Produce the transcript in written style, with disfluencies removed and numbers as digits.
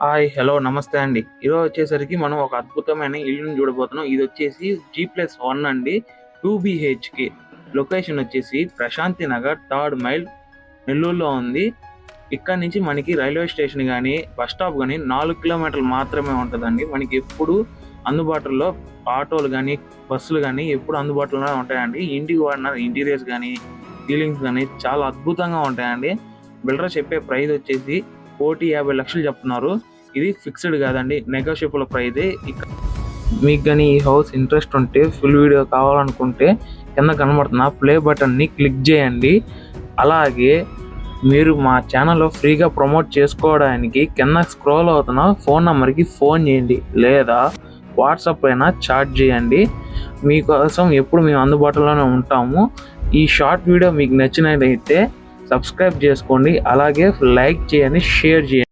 Hi! Hello! నమస్తే అండి. ఈరోజు వచ్చేసరికి మనం ఒక అద్భుతమైన ఇల్లుని చూడబోతున్నాం. ఇదొచ్చేసి G+1 అండి. 2 BHK. లొకేషన్ వచ్చేసి ప్రశాంతి నగర్, థర్డ్ మైల్, నెల్లూరులో ఉంది. ఇక్కడి నుంచి మనకి రైల్వే స్టేషన్ గానీ, బస్ స్టాప్ గానీ 4 కిలోమీటర్లు మాత్రమే ఉంటదండి. మనకి ఎప్పుడు అందుబాటులో ఆటోలు గానీ, బస్సులు గానీ ఎప్పుడు అందుబాటులోనే ఉంటాయండి. ఇంటికి వాడిన ఇంటీరియర్స్ గానీ, సీలింగ్స్ గానీ చాలా అద్భుతంగా ఉంటాయండి. బిల్డర్ చెప్పే ప్రైస్ వచ్చేసి 1,50,00,000 చెప్తున్నారు. ఇది ఫిక్స్డ్ కాదండి, నెగోషియబుల్ ప్రైజే. మీకు కానీ ఈ హౌస్ ఇంట్రెస్ట్ ఉంటే, ఫుల్ వీడియో కావాలనుకుంటే కింద కనబడుతున్న ప్లే బటన్ని క్లిక్ చేయండి. అలాగే మీరు మా ఛానల్లో ఫ్రీగా ప్రమోట్ చేసుకోవడానికి కింద స్క్రోల్ అవుతున్న ఫోన్ నెంబర్కి ఫోన్ చేయండి, లేదా వాట్సాప్ అయినా చాట్ చేయండి. మీకోసం ఎప్పుడు మేము అందుబాటులోనే ఉంటాము. ఈ షార్ట్ వీడియో మీకు నచ్చినట్లయితే సబ్స్క్రైబ్ చేసుకోండి, అలాగే లైక్ చేయండి, షేర్ చేయండి.